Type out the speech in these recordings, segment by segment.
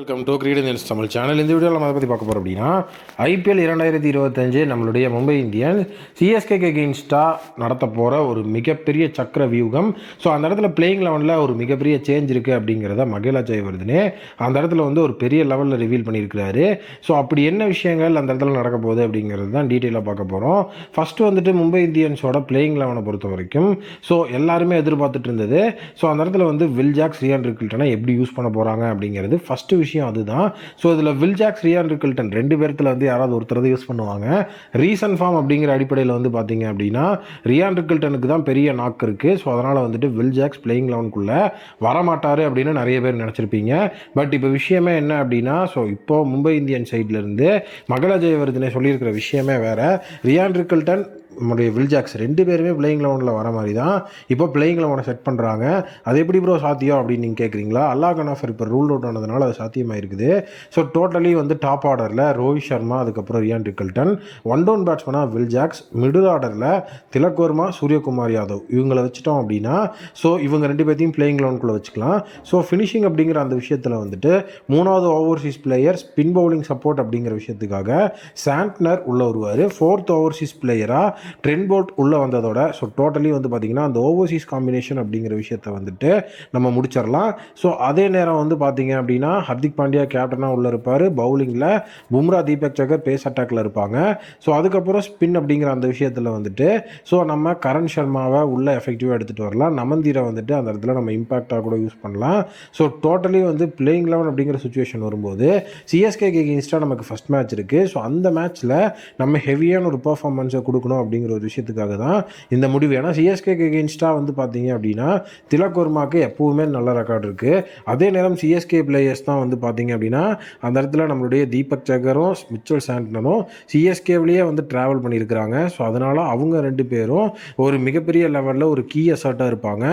Welcome to great Indians Tamil channel. இந்த வீடியோவில் நம்ம அதை பற்றி பார்க்க போகிறோம் அப்படின்னா ஐபிஎல் 2025 நம்மளுடைய மும்பை இந்தியன்ஸ் சிஎஸ்கேக்கு எகெயின்ஸ்டாக நடத்த போகிற ஒரு மிகப்பெரிய சக்கர வியூகம். ஸோ அந்த இடத்துல பிளேயிங் லெவனில் ஒரு மிகப்பெரிய சேஞ்ச் இருக்குது அப்படிங்கிறத மகேலா ஜெயவர்தனே அந்த இடத்துல ஒரு பெரிய லெவலில் ரிவீல் பண்ணியிருக்கிறாரு. ஸோ அப்படி என்ன விஷயங்கள் அந்த இடத்துல நடக்க போகுது அப்படிங்கிறது தான் டீட்டெயிலாக பார்க்க போகிறோம். ஃபஸ்ட்டு மும்பை இந்தியன்ஸோட பிளேயிங் லெவனை பொறுத்த வரைக்கும் ஸோ எல்லாருமே எதிர்பார்த்துட்டு இருந்தது. ஸோ அந்த இடத்துல வில் ஜாக்ஸ், ரியான் ரிக்கில்டனை எப்படி யூஸ் பண்ண போகிறாங்க அப்படிங்கிறது ஃபஸ்ட்டு விஷயம் அதுதான். ஸோ இதில் வில் ஜாக்ஸ், ரியான் ரிக்கில்டன் ரெண்டு பேர்த்தில் யாராவது ஒருத்தர் யூஸ் பண்ணுவாங்க. ரீசன்ட் ஃபார்ம் அப்படிங்கிற அடிப்படையில் பார்த்தீங்க அப்படின்னா ரியான் ரிக்கில்டனுக்கு தான் பெரிய நாக்கு இருக்குது. ஸோ அதனால் வில் ஜாக்ஸ் பிளேயிங் லெவனுக்குள்ளே வரமாட்டார் அப்படின்னு நிறைய பேர் நினச்சிருப்பீங்க. பட் இப்போ விஷயமே என்ன அப்படின்னா இப்போ மும்பை இந்தியன் சைட்லேருந்து மகேலா ஜெயவர்தனே சொல்லியிருக்கிற விஷயமே வேறு. ரியான் ரிக்கில்டன், நம்முடைய வில் ஜாக்ஸ் ரெண்டு பேருமே பிளேயிங் லெவனில் வர மாதிரி தான் இப்போ பிளேயிங் லெவனை செட் பண்ணுறாங்க. அது எப்படி ப்ரோ சாத்தியம் அப்படின்னு நீங்கள் கேட்குறீங்களா? அல்லாஹ் கனாஃபர் இப்போ ரூல் அவுட் ஆனதுனால அது சாத்தியமாக இருக்குது. ஸோ டோட்டலி டாப் ஆர்டரில் ரோஹித் சர்மா, அதுக்கப்புறம் ரியான் ரிக்கில்டன், ஒன் டவுன் பேட்ஸ்மனாக வில் ஜாக்ஸ், மிடில் ஆர்டரில் திலக் வர்மா, சூரியகுமார் யாதவ் இவங்களை வச்சுட்டோம் அப்படின்னா இவங்க ரெண்டு பேர்த்தையும் பிளேயிங் லெவனுக்குள்ளே வச்சுக்கலாம். ஃபினிஷிங் அப்படிங்கிற அந்த விஷயத்தில் மூணாவது Overseas player spin bowling support அப்படிங்கிற விஷயத்துக்காக சாண்ட்னர் உள்ள வருவார். ஃபோர்த் ஓவர்சீஸ் பிளேயராக ட்ரெண்ட் போல்ட் உள்ளே வந்ததோட டோட்டலி பார்த்தீங்கன்னா அந்த ஓவர்சீஸ் காம்பினேஷன் அப்படிங்கிற விஷயத்தை நம்ம முடிச்சிடலாம். அதே நேரம் பார்த்தீங்க அப்படின்னா ஹர்திக் பாண்டியா கேப்டனாக உள்ளே இருப்பார். பவுலிங்கில் பும்ரா, தீபக் சகர் பேஸ் அட்டாக்ல இருப்பாங்க. அதுக்கப்புறம் ஸ்பின் அப்படிங்கிற அந்த விஷயத்தில் நம்ம கரண் சர்மாவை உள்ள எஃபெக்டிவாக எடுத்துகிட்டு வரலாம். நமந்தீரை அந்த இடத்துல நம்ம இம்பாக்டாக கூட யூஸ் பண்ணலாம். டோட்டலி பிளேயிங் லெவன் அப்படிங்கிற சுச்சுவேஷன் வரும்போது சிஎஸ்கேக்கு எகெயின்ஸ்டாக நமக்கு ஃபஸ்ட் மேட்ச் இருக்குது. அந்த மேட்ச்சில் நம்ம ஹெவியான ஒரு பர்ஃபார்மன்ஸை கொடுக்கணும் அப்படிங்கிற ஒரு விஷயத்துக்காக தான் இந்த முடிவு. ஏன்னா சிஎஸ்கேக்கு எகெயின்ஸ்டாக பார்த்தீங்க அப்படின்னா திலக் வர்மாக்கு எப்பவுமே நல்ல ரெக்கார்டு இருக்குது. அதே நேரம் சிஎஸ்கே பிளேயர்ஸ் தான் பார்த்தீங்க அப்படின்னா அந்த இடத்துல நம்மளுடைய தீபக் சகரும் மிச்சல் சாண்ட்னரும் சிஎஸ்கேவிலேயே ட்ராவல் பண்ணியிருக்கிறாங்க. அதனால் அவங்க ரெண்டு பேரும் ஒரு மிகப்பெரிய லெவலில் ஒரு கீ அசர்ட்டாக இருப்பாங்க.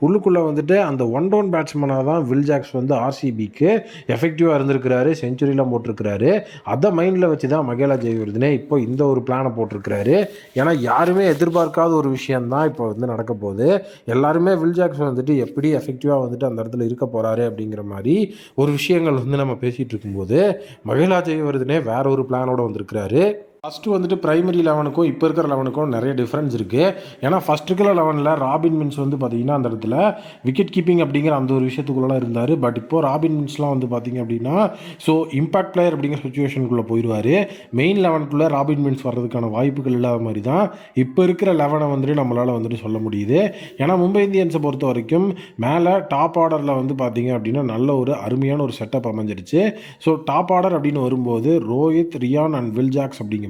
உள்ளுக்குள்ளே அந்த ஒன் டவுன் பேட்ஸ்மனாக தான் வில் ஜாக்ஸ் ஆர்சிபிக்கு எஃபெக்டிவாக இருந்திருக்கிறாரு, செஞ்சுரிலாம் போட்டிருக்கிறாரு. அதை மைண்டில் வச்சு தான் மகேலா ஜெயவர்தனே இப்போ இந்த ஒரு பிளானை போட்டிருக்கிறாரு. ஏன்னா யாருமே எதிர்பார்க்காத ஒரு விஷயந்தான் இப்போ நடக்க போகுது. எல்லாருமே வில் ஜாக்ஸ் எப்படி எஃபெக்டிவாக அந்த இடத்துல இருக்க போகிறாரு அப்படிங்கிற மாதிரி ஒரு விஷயங்கள் நம்ம பேசிகிட்டு இருக்கும்போது மகேலா ஜெயவர்தனே வேற ஒரு பிளானோட வந்திருக்கிறாரு. ஃபஸ்ட்டு பிரைமரி லெவனுக்கும் இப்போ இருக்கிற லெவனுக்கும் நிறைய டிஃப்ரென்ஸ் இருக்குது. ஏன்னா ஃபஸ்ட் இருக்கிற லெவனில் ராபின் மின்ஸ் பார்த்தீங்கன்னா அந்த இடத்துல விக்கெட் கீப்பிங் அப்படிங்கிற அந்த ஒரு விஷயத்துக்குள்ளே இருந்தார். பட் இப்போது ராபின் மின்ஸ்லாம் பார்த்தீங்க அப்படின்னா இம்பாக்ட் பிளேயர் அப்படிங்கிற சுச்சுவேஷனுக்குள்ளே போயிடுவார். மெயின் லெவனுக்குள்ளே ராபின் மின்ஸ் வர்றதுக்கான வாய்ப்புகள் இல்லாத மாதிரி தான் இப்போ இருக்கிற லெவனை நம்மளால் சொல்ல முடியுது. ஏன்னா மும்பை இந்தியன்ஸை பொறுத்த வரைக்கும் மேலே டாப் ஆர்டரில் பார்த்தீங்க அப்படின்னா நல்ல ஒரு அருமையான ஒரு செட்டப் அமைஞ்சிருச்சு. டாப் ஆர்டர் அப்படின்னு வரும்போது Rohit, Ryan and Will Jacks அப்படிங்கும்போது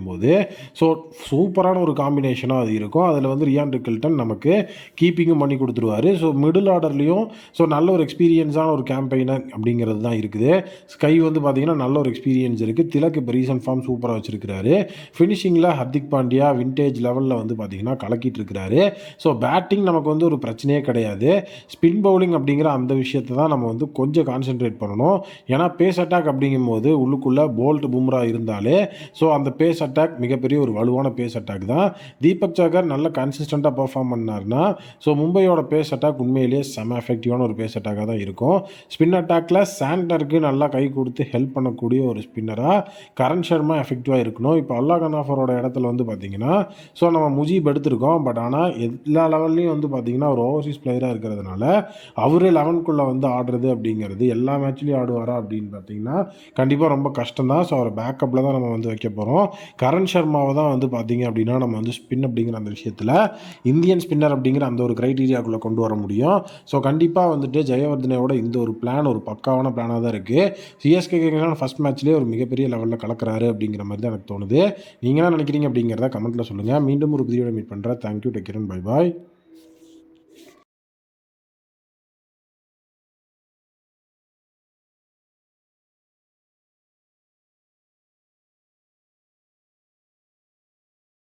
சூப்பரான ஒரு காம்பினேஷனாக அது இருக்கும். அதில் ரியான் ரிக்கில்டன் நமக்கு கீப்பிங்கும் பண்ணி கொடுத்துருவார். மிடில் ஆர்டர்லேயும் நல்ல ஒரு எக்ஸ்பீரியன்ஸான ஒரு கேம்பெயினர் அப்படிங்கிறது தான் இருக்குது. ஸ்கை பார்த்தீங்கன்னா நல்ல ஒரு எக்ஸ்பீரியன்ஸ் இருக்குது. திலக் இப்போ ரீசன்ட் ஃபார்ம் சூப்பராக வச்சுருக்கிறாரு. ஃபினிஷிங்கில் ஹர்திக் பாண்டியா விண்டேஜ் லெவலில் பார்த்தீங்கன்னா கலக்கிட்டு இருக்கிறாரு. பேட்டிங் நமக்கு ஒரு பிரச்சனையே கிடையாது. ஸ்பின் பவுலிங் அப்படிங்கிற அந்த விஷயத்தை தான் நம்ம கொஞ்சம் கான்சென்ட்ரேட் பண்ணணும். ஏன்னா பேஸ் அட்டாக் அப்படிங்கும்போது உள்ளுக்குள்ளே போல்ட், பும்ரா இருந்தாலே அந்த பேஸ் அட்டாக் மிகப்பெரிய ஒரு வலுவான பேஸ் அட்டாக் தான். தீபக் சகர் நல்ல கன்சிஸ்டண்ட்டாக பர்ஃபார்ம் பண்ணார்னா மும்பையோட பேஸ் அட்டாக் உண்மையிலேயே செம எஃபெக்டிவான ஒரு பேஸ் அட்டாக்காக தான் இருக்கும். ஸ்பின் அட்டாக்ல சாண்டருக்கு நல்லா கை கொடுத்து ஹெல்ப் பண்ணக்கூடிய ஒரு ஸ்பின்னராக கரண் சர்மா எஃபெக்டிவாக இருக்கணும். இப்போ அல்லாஹ் கனாஃபரோட இடத்துல பார்த்தீங்கன்னா நம்ம முஜீப் எடுத்திருக்கோம். பட் ஆனால் எல்லா லெவல்லையும் பார்த்தீங்கன்னா ஒரு ஓவர்சீஸ் பிளேயராக இருக்கிறதுனால அவரு 11க்குள்ளே ஆடுறது அப்படிங்கிறது எல்லா மேட்ச்லேயும் ஆடுவாரா அப்படின்னு பார்த்தீங்கன்னா கண்டிப்பாக ரொம்ப கஷ்டம் தான். அவரை பேக்கப்பில் தான் நம்ம வைக்க போகிறோம். கரண் சர்மாவை தான் பார்த்தீங்க அப்படின்னா நம்ம ஸ்பின் அப்படிங்கிற அந்த விஷயத்தில் இந்தியன் ஸ்பின்னர் அப்படிங்கிற அந்த ஒரு க்ரைட்டீரியாக்குள்ளே கொண்டு வர முடியும். கண்டிப்பாக ஜெயவர்தனையோட இந்த ஒரு பிளான் ஒரு பக்காவான பிளானாக தான் இருக்குது. சிஎஸ்கே ஃபஸ்ட் மேட்ச்லேயே ஒரு மிகப்பெரிய லெவலில் கலக்கிறாரு அப்படிங்கிற மாதிரி தான் எனக்கு தோணுது. நீங்கள் என்ன நினைக்கிறீங்க அப்படிங்கிறத கமெண்ட்டில் சொல்லுங்கள். மீண்டும் ஒரு வீடியோட மீட் பண்ணுறேன். Thank you, take care, bye bye.